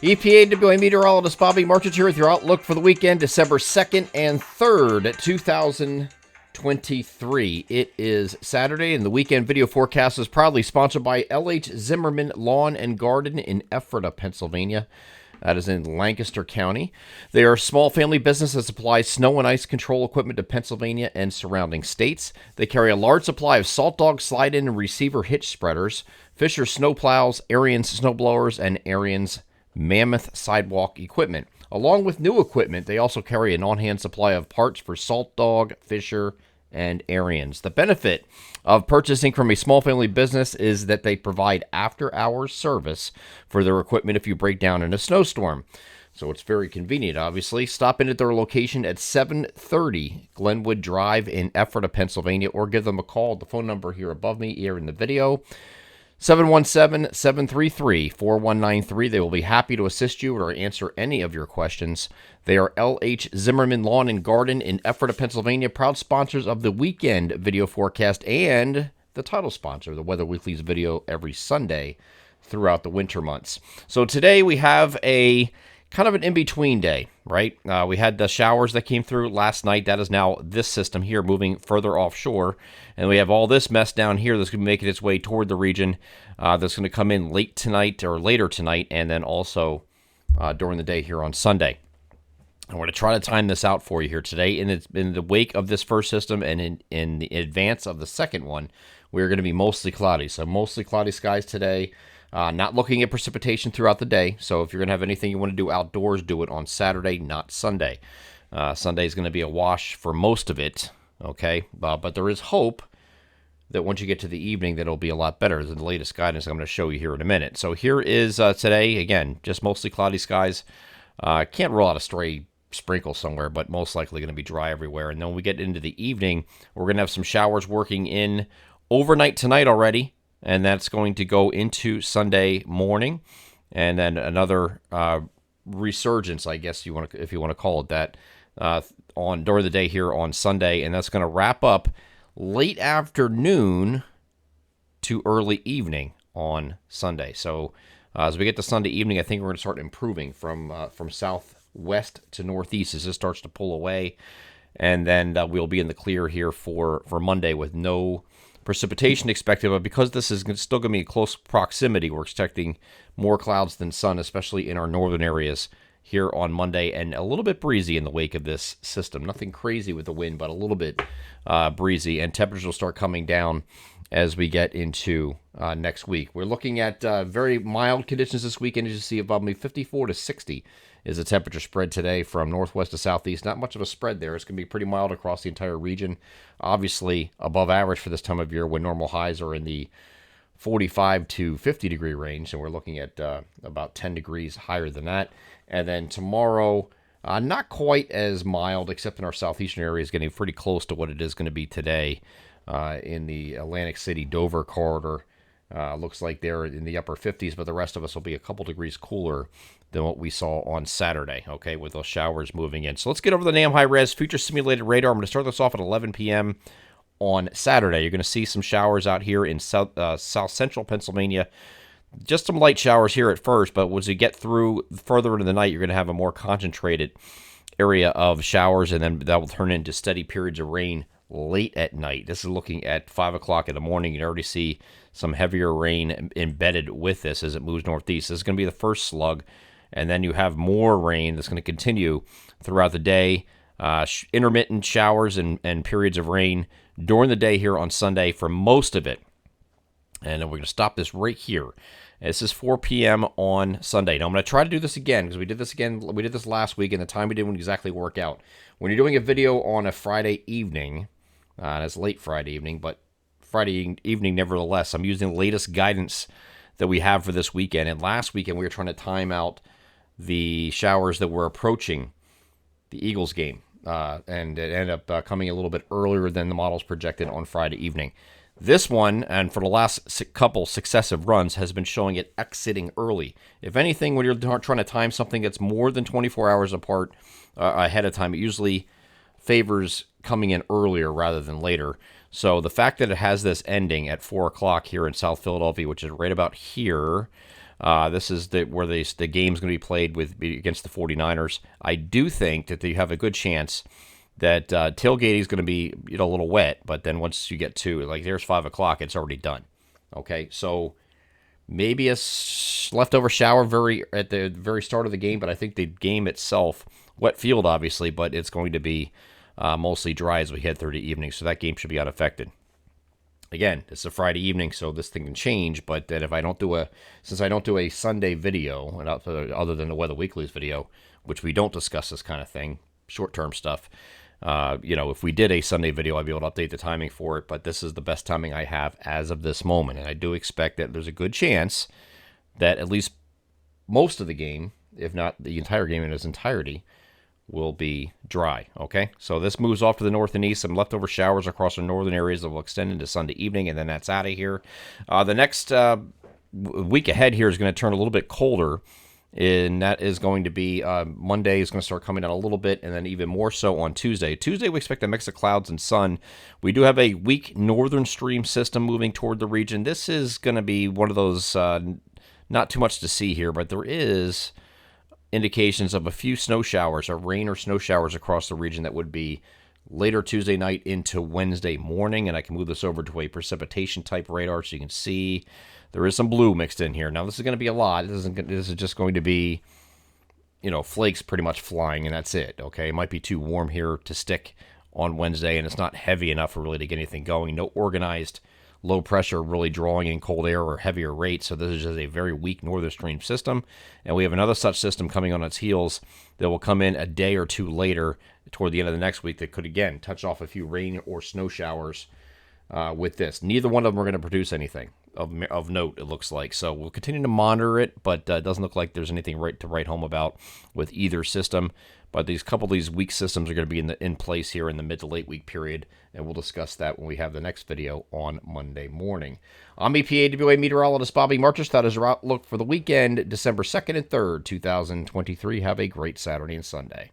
EPA and WA meteorologist Bobby Marchich here with your outlook for the weekend, December 2nd and 3rd, 2023. It is Saturday, and the weekend video forecast is proudly sponsored by L.H. Zimmerman Lawn and Garden in Ephrata, Pennsylvania. That is in Lancaster County. They are a small family business that supplies snow and ice control equipment to Pennsylvania and surrounding states. They carry a large supply of salt dog slide-in and receiver hitch spreaders, Fisher snow plows, Ariens snow blowers, and Ariens Mammoth sidewalk equipment. Along with new equipment, they also carry an on-hand supply of parts for Salt Dog, Fisher, and Ariens. The benefit of purchasing from a small family business is that they provide after-hours service for their equipment if you break down in a snowstorm. So it's very convenient, obviously. Stop in at their location at 730 Glenwood Drive in Ephrata, Pennsylvania, or give them a call at the phone number here above me here in the video. 717-733-4193. They will be happy to assist you or answer any of your questions. They are L.H. Zimmerman Lawn and Garden in Ephrata, Pennsylvania, proud sponsors of the weekend video forecast and the title sponsor, the Weather Weekly's video every Sunday throughout the winter months. So today we have a kind of an in-between day, right? We had the showers that came through last night. That is now this system here moving further offshore. And we have all this mess down here that's going to be making its way toward the region. That's going to come in late tonight or later tonight, and then also during the day here on Sunday. I'm going to try to time this out for you here today. And it's in the wake of this first system and in the advance of the second one, we're going to be mostly cloudy. So mostly cloudy skies today. Not looking at precipitation throughout the day. So if you're going to have anything you want to do outdoors, do it on Saturday, not Sunday. Sunday is going to be a wash for most of it. Okay, but there is hope that once you get to the evening, that it'll be a lot better than the latest guidance I'm going to show you here in a minute. So here is today, again, just mostly cloudy skies. Can't rule out a stray sprinkle somewhere, but most likely going to be dry everywhere. And then when we get into the evening, we're going to have some showers working in overnight tonight already. And that's going to go into Sunday morning, and then another resurgence, I guess if you want to call it that, during the day here on Sunday, and that's going to wrap up late afternoon to early evening on Sunday. So as we get to Sunday evening, I think we're going to start improving from southwest to northeast as this starts to pull away, and then we'll be in the clear here for Monday with no precipitation expected, but because this is still going to be in close proximity, we're expecting more clouds than sun, especially in our northern areas here on Monday, and a little bit breezy in the wake of this system. Nothing crazy with the wind, but a little bit breezy, and temperatures will start coming down as we get into next week. We're looking at very mild conditions this weekend, as you see above me. 54 to 60 is the temperature spread today from northwest to southeast. Not much of a spread there. It's going to be pretty mild across the entire region. Obviously above average for this time of year when normal highs are in the 45 to 50 degree range. And we're looking at about 10 degrees higher than that. And then tomorrow, not quite as mild, except in our southeastern areas, getting pretty close to what it is going to be today in the Atlantic City, Dover corridor. Looks like they're in the upper 50s, but the rest of us will be a couple degrees cooler than what we saw on Saturday, okay, with those showers moving in. So let's get over the NAM high-res future simulated radar. I'm going to start this off at 11 p.m. on Saturday. You're going to see some showers out here in south central Pennsylvania. Just some light showers here at first, but as you get through further into the night, you're going to have a more concentrated area of showers, and then that will turn into steady periods of rain late at night. This is looking at 5 o'clock in the morning. You can already see some heavier rain embedded with this as it moves northeast. This is going to be the first slug, and then you have more rain that's going to continue throughout the day. Intermittent showers and periods of rain during the day here on Sunday for most of it. And then we're going to stop this right here. This is 4 p.m. on Sunday. Now, I'm going to try to do this again because we did this last week, and the time we didn't exactly work out. When you're doing a video on a Friday evening, and it's late Friday evening, but Friday evening nevertheless, I'm using the latest guidance that we have for this weekend. And last weekend, we were trying to time out the showers that were approaching the Eagles game, and it ended up coming a little bit earlier than the models projected on Friday evening. This one, and for the last couple successive runs, has been showing it exiting early. If anything, when you're trying to time something that's more than 24 hours apart ahead of time, it usually favors coming in earlier rather than later. So the fact that it has this ending at 4 o'clock here in South Philadelphia, which is right about here, This is where the game's going to be played against the 49ers. I do think that they have a good chance that tailgating is going to be a little wet, but then once you get to there's 5 o'clock, it's already done. Okay, so maybe a leftover shower at the very start of the game, but I think the game itself, wet field obviously, but it's going to be mostly dry as we head through the evening, so that game should be unaffected. Again, it's a Friday evening, so this thing can change. But then if I don't do since I don't do a Sunday video, and other than the Weather Weekly's video, which we don't discuss this kind of thing, short-term stuff. If we did a Sunday video, I'd be able to update the timing for it. But this is the best timing I have as of this moment, and I do expect that there's a good chance that at least most of the game, if not the entire game in its entirety, will be dry. Okay, so this moves off to the north and east. Some leftover showers across the northern areas that will extend into Sunday evening, and then that's out of here. The next week ahead here is going to turn a little bit colder, and that is going to be Monday is going to start coming down a little bit, and then even more so on Tuesday. Tuesday, we expect a mix of clouds and sun. We do have a weak northern stream system moving toward the region. This is going to be one of those not too much to see here, but there is indications of a few snow showers or rain or snow showers across the region that would be later Tuesday night into Wednesday morning. And I can move this over to a precipitation type radar so you can see there is some blue mixed in here. This is going to be a lot. This is just going to be, flakes pretty much flying, and that's it. Okay, it might be too warm here to stick on Wednesday, and it's not heavy enough for really to get anything going. No organized low pressure really drawing in cold air or heavier rates. So this is just a very weak northern stream system. And we have another such system coming on its heels that will come in a day or two later toward the end of the next week that could, again, touch off a few rain or snow showers with this. Neither one of them are going to produce anything of note, it looks like. So we'll continue to monitor it, but it doesn't look like there's anything to write home about with either system. But these couple of these weak systems are going to be in place here in the mid to late week period, and we'll discuss that when we have the next video on Monday morning. I'm EPAWA meteorologist Bobby Marchis. That is our outlook for the weekend, December 2nd and 3rd, 2023. Have a great Saturday and Sunday.